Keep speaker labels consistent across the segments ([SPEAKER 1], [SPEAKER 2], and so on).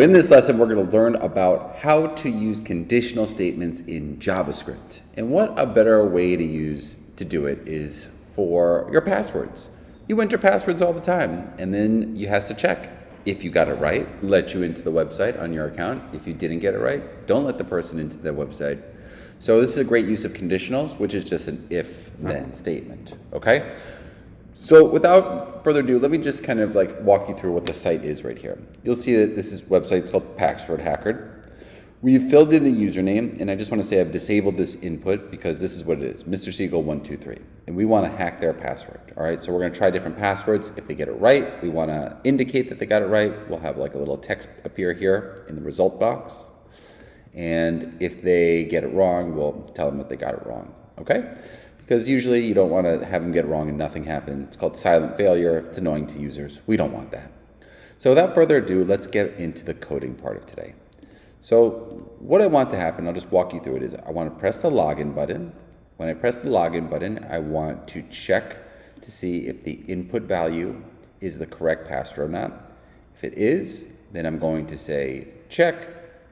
[SPEAKER 1] In this lesson, we're going to learn about how to use conditional statements in JavaScript. And what a better way to do it is for your passwords. You enter passwords all the time, and then you have to check. If you got it right, let you into the website on your account. If you didn't get it right, don't let the person into the website. So this is a great use of conditionals, which is just an if-then statement, okay? So without further ado, let me just kind of like walk you through what the site is right here. You'll see that this is website called Password Hacker. We've filled in the username, and I just want to say I've disabled this input because this is what it is, Mr. Siegel 123, and we want to hack their password. All right, so we're going to try different passwords. If they get it right, we want to indicate that they got it right. We'll have like a little text appear here in the result box, and if they get it wrong, we'll tell them that they got it wrong. Okay. Because usually you don't want to have them get it wrong and nothing happen. It's called silent failure. It's annoying to users. We don't want that. So without further ado, let's get into the coding part of today. So what I want to happen, I'll just walk you through it, is I want to press the login button. When I press the login button, I want to check to see if the input value is the correct password or not. If it is, then I'm going to say, check,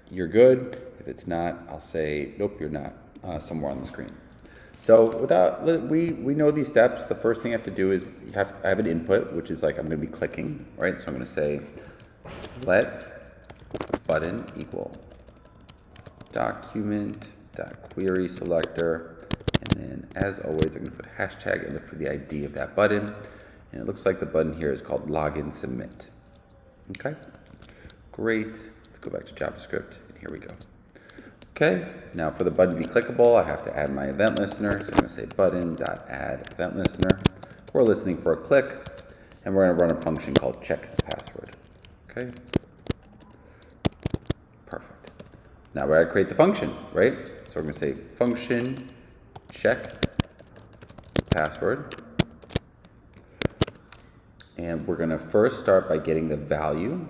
[SPEAKER 1] you're good. If it's not, I'll say, nope, you're not, somewhere on the screen. So we know these steps. The first thing I have to do is I have an input, which is like I'm going to be clicking, right? So I'm going to say let button equal document.query selector, and then as always I'm going to put hashtag and look for the ID of that button, and it looks like the button here is called login submit. Okay, great. Let's go back to JavaScript, and here we go. Okay, now for the button to be clickable, I have to add my event listener. So I'm going to say button.add event listener. We're listening for a click, and we're going to run a function called check password. Okay, perfect. Now we're going to create the function, right? So we're going to say function check password. And we're going to first start by getting the value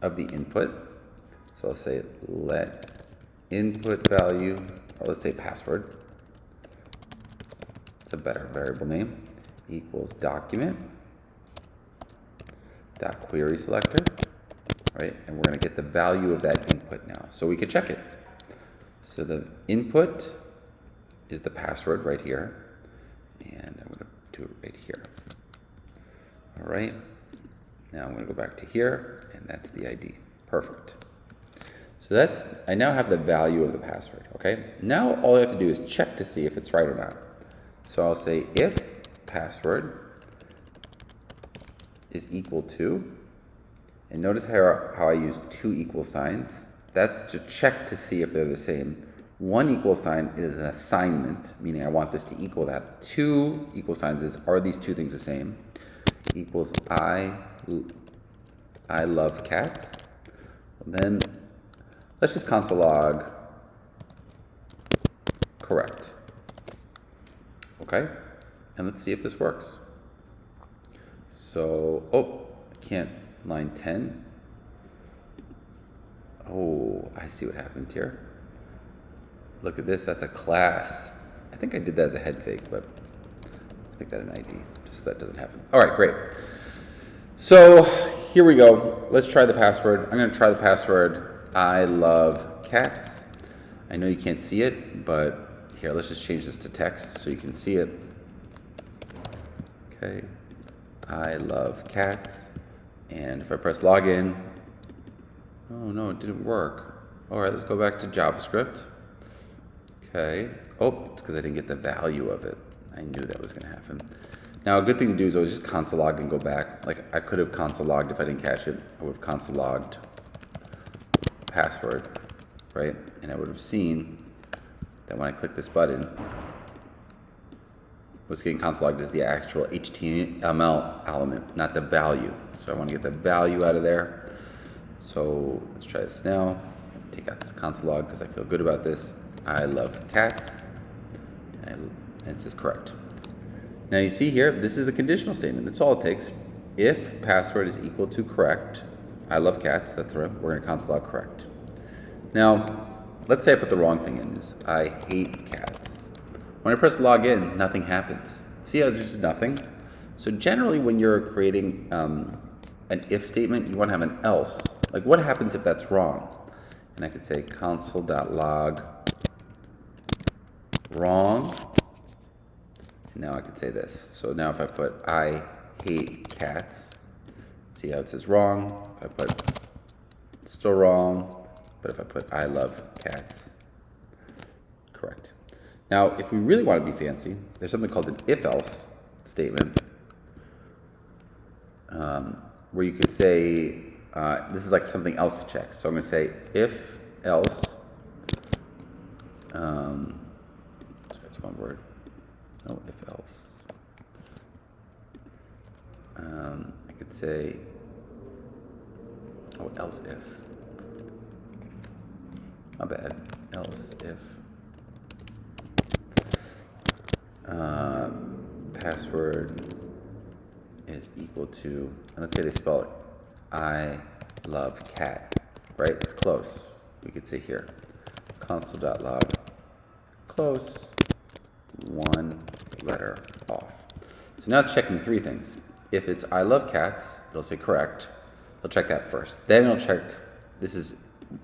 [SPEAKER 1] of the input. So I'll say let input value, or let's say password, it's a better variable name, equals document.query selector, right? And we're going to get the value of that input now, so we can check it. So the input is the password right here, and I'm going to do it right here. All right, now I'm going to go back to here, and that's the ID. Perfect. So I now have the value of the password, okay? Now all I have to do is check to see if it's right or not. So I'll say if password is equal to, and notice how I use two equal signs. That's to check to see if they're the same. One equal sign is an assignment, meaning I want this to equal that. Two equal signs is, are these two things the same? Equals I love cats. Then let's just console log correct. Okay, and let's see if this works. So, I can't, line 10. Oh, I see what happened here. Look at this, that's a class. I think I did that as a head fake, but let's make that an ID, just so that doesn't happen. All right, great. So here we go. Let's try the password. I'm going to try the password. I love cats. I know you can't see it, but here, let's just change this to text so you can see it. Okay. I love cats. And if I press login, oh no, it didn't work. All right, let's go back to JavaScript. Okay. Oh, it's because I didn't get the value of it. I knew that was going to happen. Now, a good thing to do is always just console log and go back. Like, I could have console logged if I didn't catch it. I would have console logged password, right? And I would have seen that when I click this button, what's getting console logged is the actual HTML element, not the value. So I want to get the value out of there. So let's try this now. Take out this console log because I feel good about this. I love cats. And it says correct. Now you see here, this is the conditional statement. That's all it takes. If password is equal to correct, I love cats, that's right, we're going to console log correct. Now, let's say I put the wrong thing in this. I hate cats. When I press login, nothing happens. See how there's just nothing? So generally when you're creating an if statement, you want to have an else Like, what happens if that's wrong? And I could say console.log wrong. And now I could say this. So now if I put I hate cats, see how it says wrong? If I put it's still wrong, but if I put I love cats, correct. Now, if we really want to be fancy, there's something called an if-else statement, where you could say, this is like something else to check. So I'm going to say if else, that's one word. No, if else. I could say, oh, else if. Not bad. Else if. Password is equal to, and let's say they spell it I love cat, right? It's close. We could say here, console.log close, one letter off. So now it's checking three things. If it's I love cats, it'll say correct. It'll check that first. Then it'll check,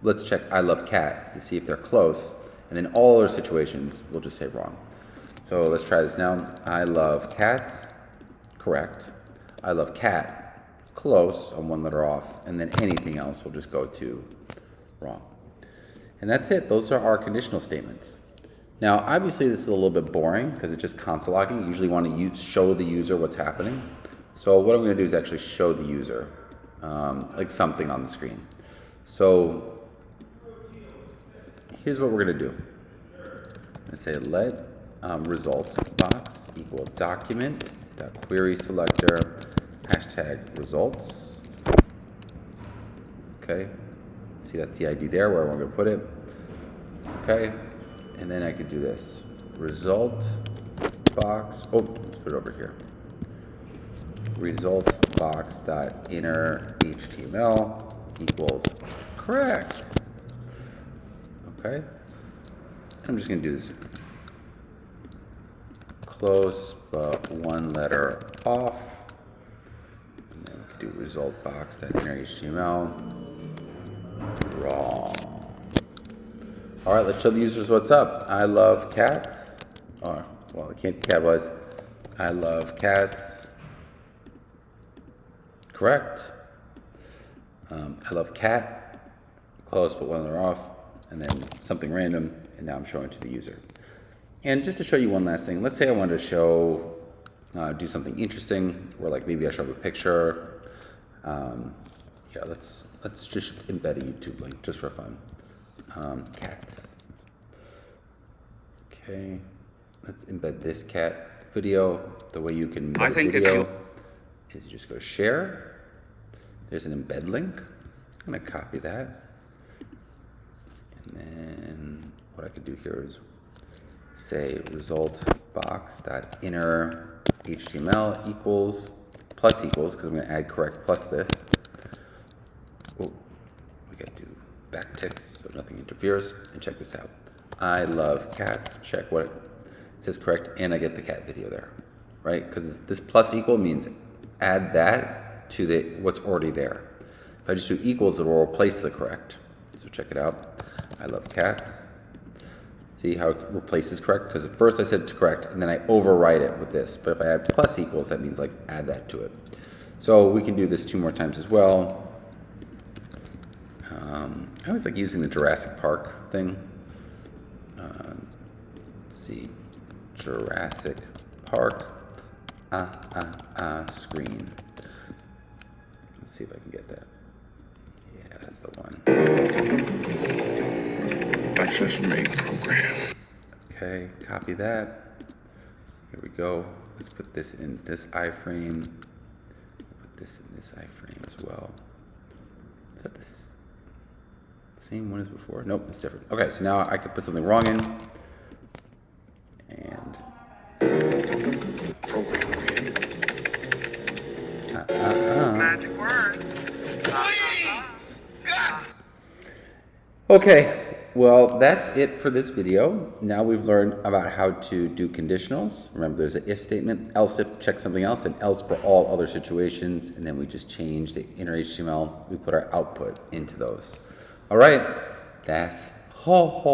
[SPEAKER 1] let's check I love cat to see if they're close. And then all other situations, we'll just say wrong. So let's try this now. I love cats, correct. I love cat, close, on one letter off. And then anything else will just go to wrong. And that's it. Those are our conditional statements. Now, obviously, this is a little bit boring because it's just console logging. You usually want to show the user what's happening. So what I'm going to do is actually show the user like something on the screen. So here's what we're going to do. I'm going to say let results box equal document query selector hashtag results. Okay. See, that's the ID there where I'm going to put it. Okay. And then I could do this. Result box. Oh, let's put it over here. Result box dot inner HTML equals correct. Okay. I'm just going to do this. Close, but one letter off. And then we could do result box dot inner HTML. Wrong. All right, let's show the users what's up. I love cats. Or, well, it can't be capitalized. I love cats. Correct. I love cat. Close, but one letter off. And then something random. And now I'm showing to the user. And just to show you one last thing, let's say I wanted to show, do something interesting, where like maybe I show a picture. Yeah, let's just embed a YouTube link just for fun. Cats. Okay, let's embed this cat video. The way you can embed a video is you just go share. There's an embed link. I'm gonna copy that. And then what I could do here is say result box dot inner HTML equals plus equals, because I'm gonna add correct plus this. Oh, we gotta do backticks so nothing interferes. And check this out. I love cats. Check what it says correct, and I get the cat video there, right? Because this plus equal means add that to the what's already there. If I just do equals, it will replace the correct. So check it out. I love cats. See how it replaces correct? Because at first I said to correct, and then I overwrite it with this. But if I add plus equals, that means like add that to it. So we can do this 2 more times as well. I always like using the Jurassic Park thing. Let's see, Jurassic Park screen. Let's see if I can get that. Yeah, that's the one. Access main program. Okay, copy that. Here we go. Let's put this in this iframe. Put this in this iframe as well. Is that this same one as before? Nope, it's different. Okay, so now I can put something wrong in. And program created. Magic word. Okay, well, that's it for this video. Now we've learned about how to do conditionals. Remember, there's an if statement, else if, check something else, and else for all other situations. And then we just change the inner HTML. We put our output into those. All right, that's all.